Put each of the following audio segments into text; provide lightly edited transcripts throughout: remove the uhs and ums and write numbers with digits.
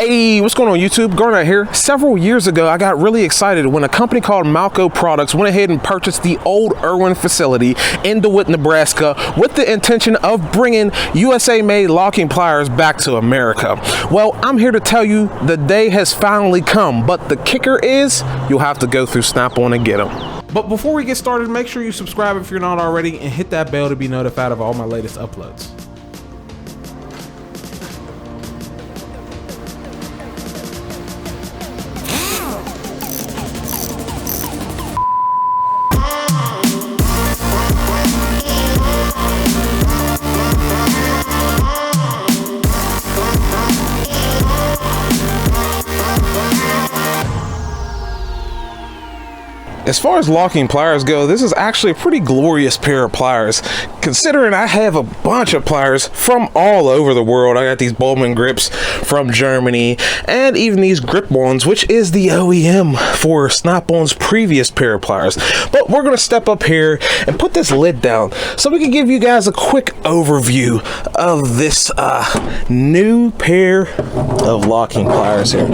Hey, what's going on YouTube? Garnett here. Several years ago, I got really excited when a company called Malco Products went ahead and purchased the old Irwin facility in Dewitt, Nebraska with the intention of bringing USA-made locking pliers back to America. Well, I'm here to tell you the day has finally come, but the kicker is you'll have to go through Snap-on and get them. But before we get started, make sure you subscribe if you're not already and hit that bell to be notified of all my latest uploads. As far as locking pliers go, this is actually a pretty glorious pair of pliers, considering I have a bunch of pliers from all over the world. I got these Bowman grips from Germany, and even these grip ones, which is the OEM for Snap-on's previous pair of pliers. But we're going to step up here and put this lid down so we can give you guys a quick overview of this new pair of locking pliers here.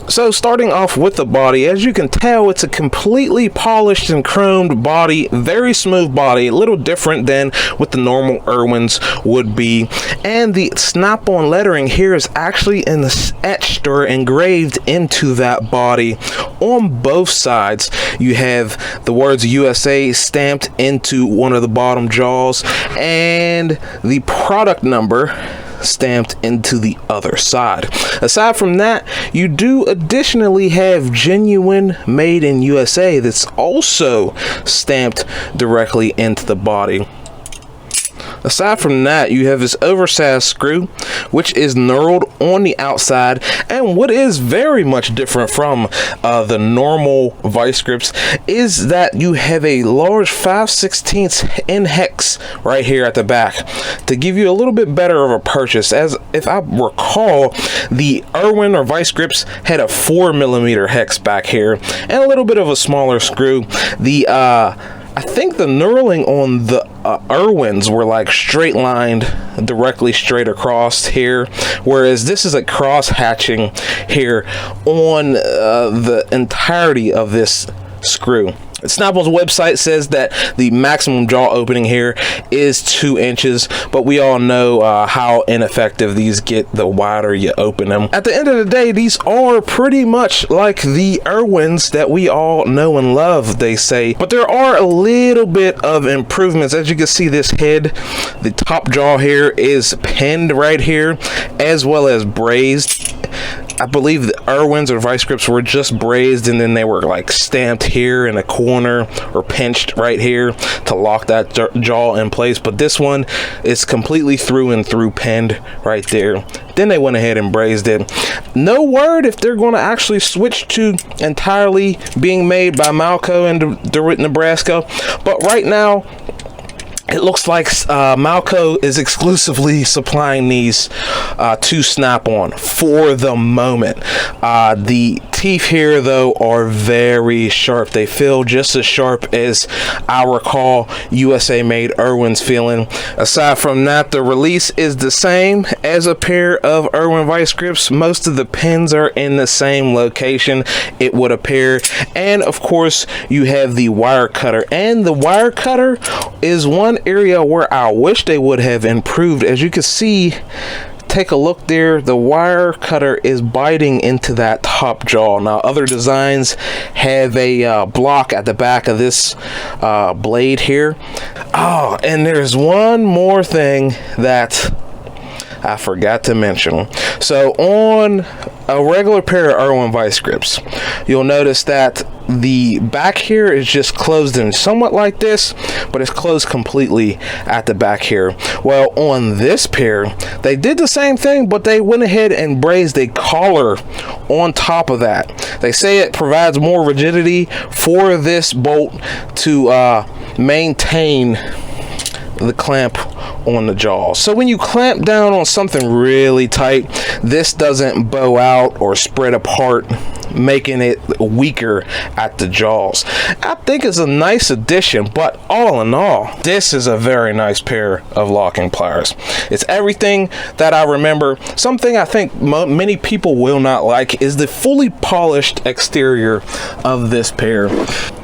So starting off with the body, as you can tell, it's a completely polished and chromed body, very smooth body, a little different than what the normal Irwins would be. And the Snap-on lettering here is actually etched or engraved into that body. On both sides, you have the words USA stamped into one of the bottom jaws and the product number stamped into the other side. Aside from that, you do additionally have genuine made in USA that's also stamped directly into the body. Aside from that, you have this oversized screw, which is knurled on the outside, and what is very much different from the normal vice grips is that you have a large 5/16 in hex right here at the back to give you a little bit better of a purchase. As if I recall, the Irwin or vice grips had a 4mm hex back here and a little bit of a smaller screw. I think the knurling on the Irwins were like straight lined directly straight across here, whereas this is a cross hatching here on the entirety of this screw. Snap-on's website says that the maximum jaw opening here is 2 inches, but we all know how ineffective these get the wider you open them. At the end of the day, these are pretty much like the Irwins that we all know and love, they say, but there are a little bit of improvements. As you can see, this head, the top jaw here is pinned right here, as well as brazed. I believe the Irwins or vice grips were just brazed and then they were like stamped here in a corner or pinched right here to lock that jaw in place, but this one is completely through and through pinned right there. Then they went ahead and brazed it. No word if they're going to actually switch to entirely being made by Malco in Dewitt, Nebraska, but right now it looks like Malco is exclusively supplying these to Snap-on for the moment. The teeth here, though, are very sharp. They feel just as sharp as I recall USA-made Irwin's feeling. Aside from that, the release is the same as a pair of Irwin vice grips. Most of the pins are in the same location, it would appear. And, of course, you have the wire cutter. And the wire cutter is one area where I wish they would have improved. As you can see, take a look there, the wire cutter is biting into that top jaw. Now other designs have a block at the back of this blade here. Oh, and there's one more thing that I forgot to mention. So on a regular pair of Irwin vice grips, you'll notice that the back here is just closed in somewhat like this, but it's closed completely at the back here. Well, on this pair, they did the same thing, but they went ahead and brazed a collar on top of that. They say it provides more rigidity for this bolt to maintain the clamp on the jaw. So when you clamp down on something really tight, this doesn't bow out or spread apart making it weaker at the jaws. I think it's a nice addition, but all in all, this is a very nice pair of locking pliers. It's everything that I remember. Something I think many people will not like is the fully polished exterior of this pair.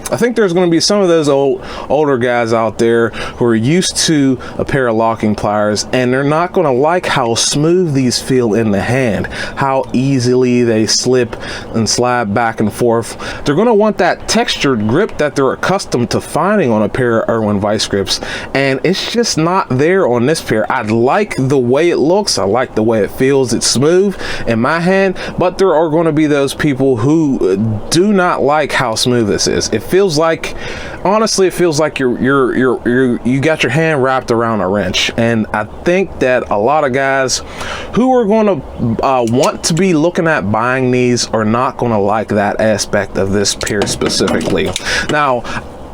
I think there's going to be some of those older guys out there who are used to a pair of locking pliers, and they're not going to like how smooth these feel in the hand, how easily they slip and slide back and forth. They're going to want that textured grip that they're accustomed to finding on a pair of Irwin Vise grips, and it's just not there on this pair. I like the way it looks. I like the way it feels. It's smooth in my hand, but there are going to be those people who do not like how smooth this is. It feels like, honestly, it feels like you got your hand wrapped around a wrench. And I think that a lot of guys who are going to want to be looking at buying these are not going to like that aspect of this pair specifically. Now,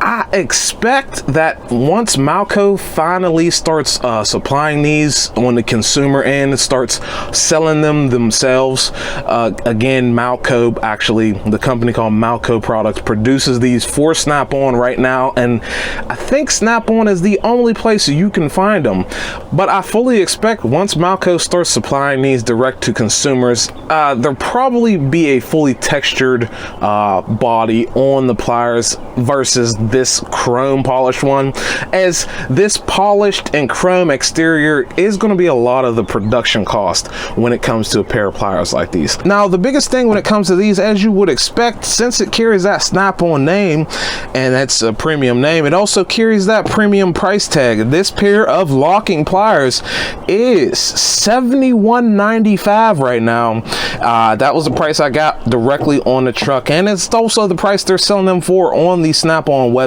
I expect that once Malco finally starts supplying these on the consumer end, starts selling them themselves, again, Malco, actually, the company called Malco Products, produces these for Snap-on right now, and I think Snap-on is the only place you can find them. But I fully expect once Malco starts supplying these direct to consumers, there'll probably be a fully textured body on the pliers versus this chrome polished one, as this polished and chrome exterior is going to be a lot of the production cost when it comes to a pair of pliers like these. Now, the biggest thing when it comes to these, as you would expect, since it carries that Snap-on name, and that's a premium name, it also carries that premium price tag. This pair of locking pliers is $71.95 right now. That was the price I got directly on the truck, and it's also the price they're selling them for on the Snap-on website.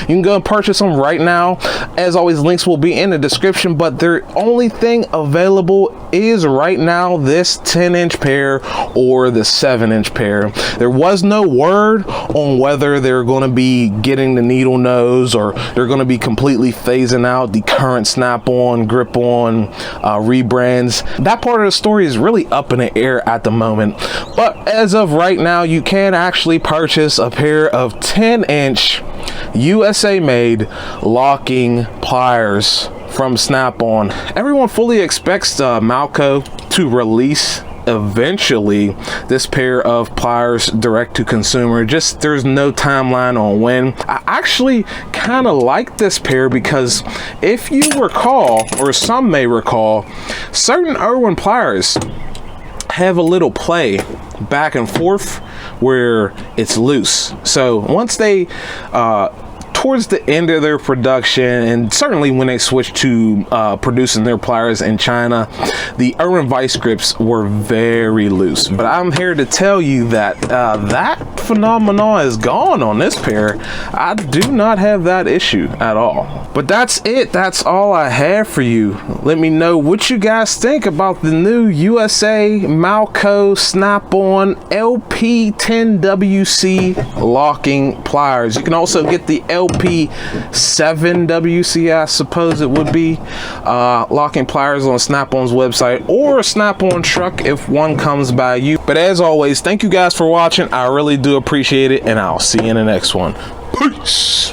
You can go and purchase them right now. As always, links will be in the description, but the only thing available is right now this 10-inch pair or the 7-inch pair. There was no word on whether they're going to be getting the needle nose or they're going to be completely phasing out the current Snap-on, grip-on rebrands. That part of the story is really up in the air at the moment, but as of right now, you can actually purchase a pair of 10-inch USA made locking pliers from Snap-on. Everyone fully expects Malco to release eventually this pair of pliers direct to consumer. Just there's no timeline on when. I actually kind of like this pair because if you recall, or some may recall, certain Irwin pliers have a little play back and forth where it's loose. So once they towards the end of their production, and certainly when they switched to producing their pliers in China, the Irwin Vise grips were very loose. But I'm here to tell you that that phenomenon is gone on this pair. I do not have that issue at all. But that's it. That's all I have for you. Let me know what you guys think about the new USA Malco Snap-on LP10WC locking pliers. You can also get the LP7WC, I suppose it would be, locking pliers on Snap-on's website or a Snap-on truck if one comes by you. But as always, thank you guys for watching. I really do appreciate it, and I'll see you in the next one. Peace.